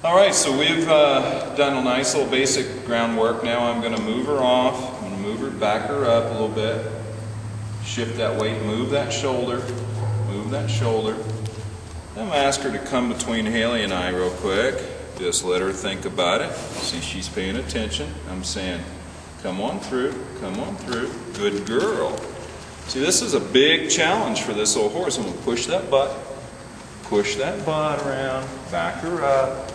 Alright, so we've done a nice little basic groundwork. Now I'm going to move her off. I'm going to move her, back her up a little bit. Shift that weight, move that shoulder. Move that shoulder. Then I'm going to ask her to come between Haley and I real quick. Just let her think about it. See, she's paying attention. I'm saying, come on through, come on through. Good girl. See, this is a big challenge for this old horse. I'm going to push that butt around, back her up.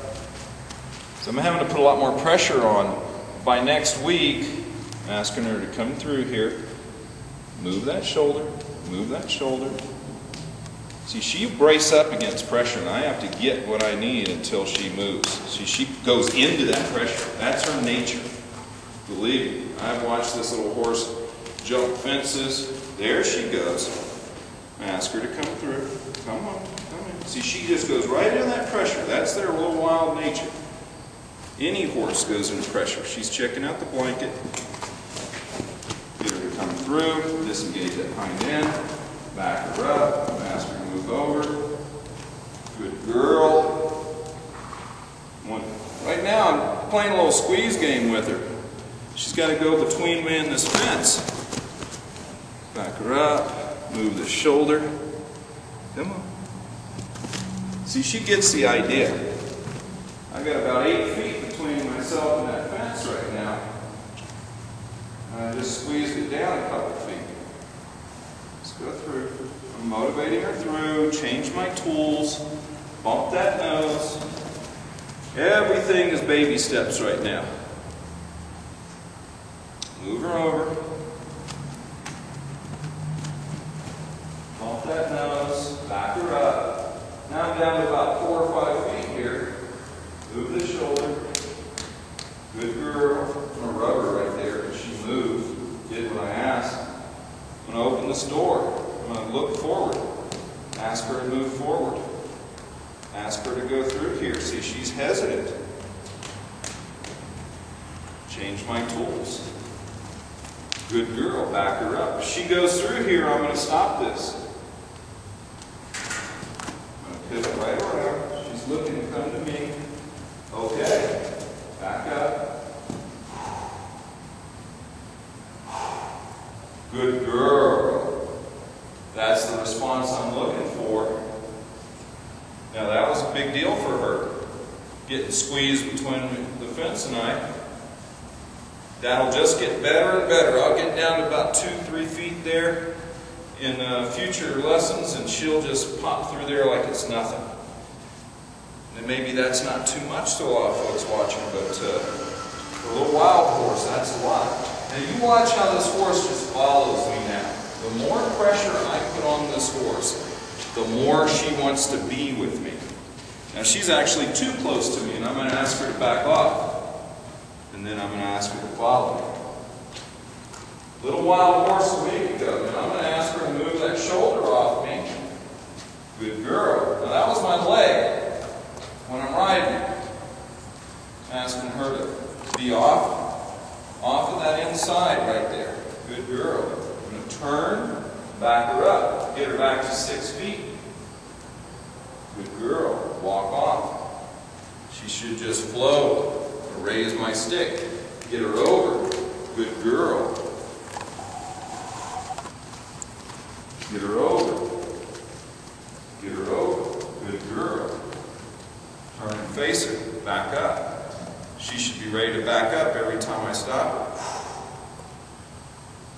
So I'm having to put a lot more pressure on. By next week, I'm asking her to come through here. Move that shoulder, move that shoulder. See, she brace up against pressure, and I have to get what I need until she moves. See, she goes into that pressure. That's her nature. Believe me, I've watched this little horse jump fences. There she goes. I ask her to come through. Come on, come in. See, she just goes right into that pressure. That's their little wild nature. Any horse goes into pressure. She's checking out the blanket. Get her to come through. Disengage that hind end. Back her up. Ask her to move over. Good girl. Right now I'm playing a little squeeze game with her. She's got to go between me and this fence. Back her up. Move the shoulder. Come on. See, she gets the idea. I got about 8 feet between myself and that fence right now. I just squeezed it down a couple feet. Let's go through. I'm motivating her through, change my tools, bump that nose. Everything is baby steps right now. Move her over. Bump that nose, back her up. Now I'm down to about 4 or 5 feet here. Move the shoulder. Good girl. I'm going to rub her right there. And she moved. Did what I asked. I'm going to open this door. I'm going to look forward. Ask her to move forward. Ask her to go through here. See, she's hesitant. Change my tools. Good girl. Back her up. If she goes through here, I'm going to stop this. I'm going to pivot right around. She's looking to come to me. Okay. Back up. Good girl. That's the response I'm looking for. Now that was a big deal for her. Getting squeezed between the fence and I. That'll just get better and better. I'll get down to about 2-3 feet there in future lessons, and she'll just pop through there like it's nothing. And maybe that's not too much to a lot of folks watching, but for a little wild horse, that's a lot. Now you watch how this horse just follows me now. The more pressure I put on this horse, the more she wants to be with me. Now she's actually too close to me, and I'm going to ask her to back off. And then I'm going to ask her to follow me. Little wild horse a week ago, and I'm going to ask her to move that shoulder off me. Good girl. Now that was my leg when I'm riding. Asking her to be off of that inside right there. Good girl. I'm going to turn, back her up, get her back to 6 feet. Good girl. Walk off. She should just flow. Raise my stick. Get her over. Good girl. Get her over. Get her over. Good girl. Turn and face her. Back up. She should be ready to back up every time I stop her.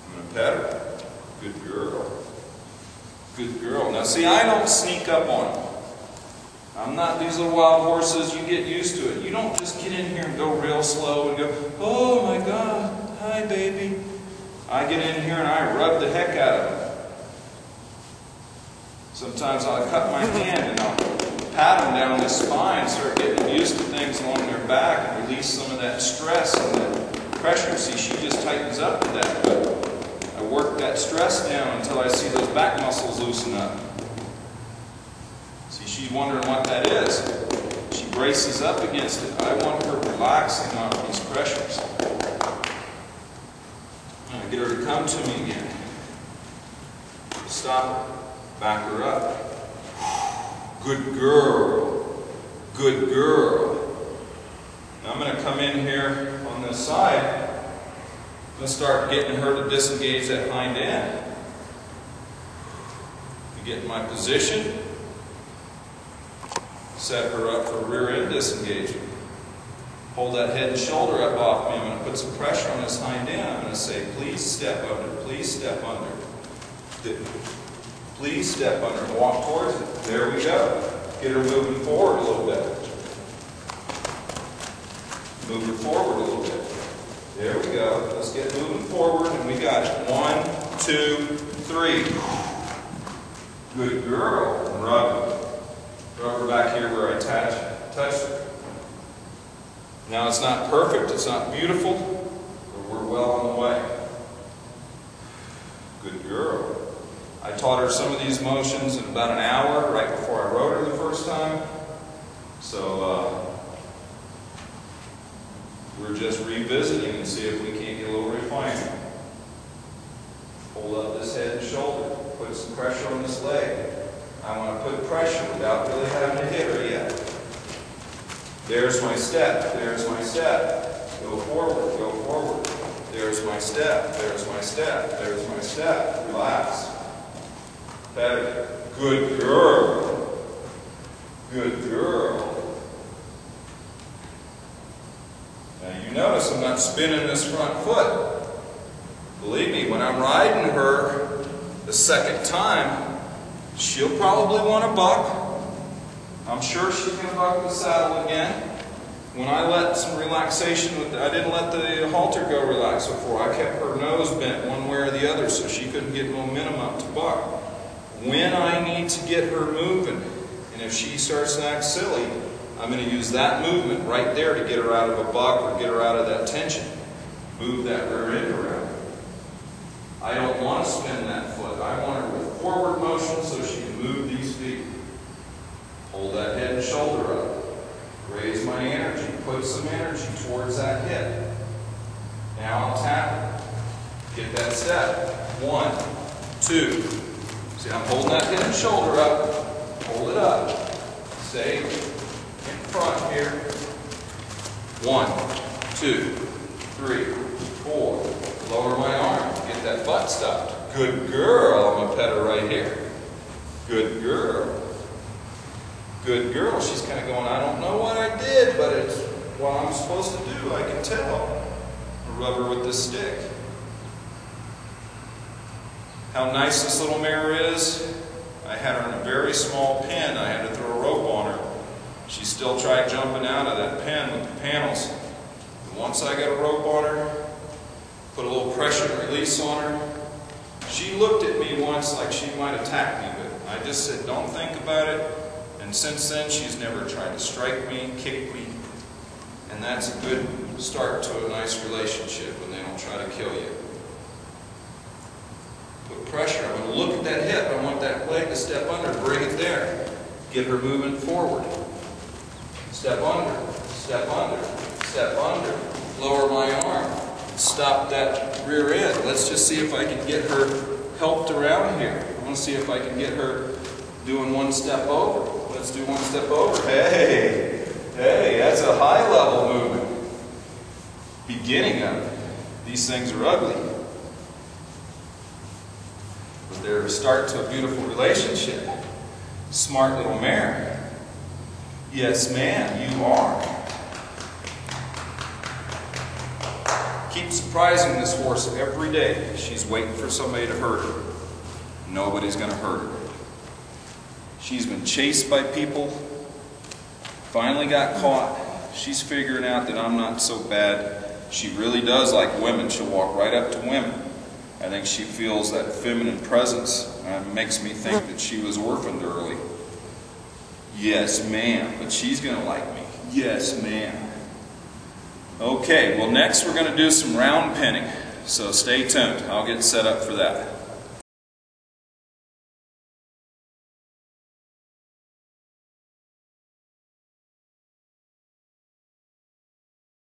I'm going to pet her. Good girl. Good girl. Now see, I don't sneak up on them. I'm not these little wild horses. You get used to it. You don't just get in here and go real slow and go, oh my God, hi baby. I get in here and I rub the heck out of them. Sometimes I'll cut my hand and I'll pat them down the spine, start getting used to things along their back and release some of that stress and that pressure. See, she just tightens up to that, but I work that stress down until I see those back muscles loosen up. See, she's wondering what that is. She braces up against it. I want her relaxing on these pressures. I'm going to get her to come to me again. Stop her. Back her up. Good girl. Good girl. I'm going to come in here on this side. I'm going to start getting her to disengage that hind end. Get in my position. Set her up for rear end disengagement. Hold that head and shoulder up off me. I'm going to put some pressure on this hind end. I'm going to say, please step under, please step under. Please step under. Walk towards it. There we go. Get her moving forward a little bit. Move her forward a little bit. There we go. Let's get moving forward, and we got it. 1, 2, 3. Good girl. Rub her back here where I touched her. Now it's not perfect, it's not beautiful, but we're well on the way. Good girl. I taught her some of these motions in about an hour right before I rode her the first time. So we're just revisiting and see if we can't get a little refinement. Hold up this head and shoulder. Put some pressure on this leg. I want to put pressure without really having to hit her yet. There's my step. There's my step. Go forward. Go forward. There's my step. There's my step. There's my step. Relax. Better. Good girl. Good girl. Now you notice I'm not spinning this front foot. Believe me, when I'm riding her the second time, she'll probably want to buck. I'm sure she's going to buck in the saddle again. When I let some relaxation, I didn't let the halter go relax before. I kept her nose bent one way or the other so she couldn't get momentum up to buck. When I need to get her moving, and if she starts to act silly, I'm going to use that movement right there to get her out of a buck or get her out of that tension. Move that rear end around. I don't want to spin that foot. I want her with forward motion so she can move these feet. Hold that head and shoulder up. Raise my energy. Put some energy towards that hip. Now I'll tap her. Get that step. 1, 2. See, I'm holding that head and shoulder up. Hold it up. Stay in front here. 1, 2, 3, 4. Lower my arm. Get that butt stopped. Good girl. I'm going to pet her right here. Good girl. Good girl. She's kind of going, I don't know what I did, but it's what I'm supposed to do. I can tell. I'll rub her with this stick. How nice this little mare is. I had her in a very small pen. I had to throw a rope on her. She still tried jumping out of that pen with the panels. And once I got a rope on her, put a little pressure and release on her, she looked at me once like she might attack me, but I just said, don't think about it. And since then, she's never tried to strike me, kick me. And that's a good start to a nice relationship when they don't try to kill you. Put pressure. I'm going to look at that hip. I want that leg to step under. Bring it there. Get her moving forward. Step under. Step under. Step under. Lower my arm. Stop that rear end. Let's just see if I can get her helped around here. I want to see if I can get her doing one step over. Let's do one step over. Hey, hey, that's a high level movement. Beginning of it. These things are ugly. But they're a start to a beautiful relationship. Smart little mare. Yes, ma'am, you are. Keep surprising this horse every day. She's waiting for somebody to hurt her. Nobody's going to hurt her. She's been chased by people, finally got caught. She's figuring out that I'm not so bad. She really does like women. She'll walk right up to women. I think she feels that feminine presence. Makes me think that she was orphaned early. Yes, ma'am, but she's going to like me. Yes, ma'am. Okay, well next we're going to do some round penning, so stay tuned. I'll get set up for that.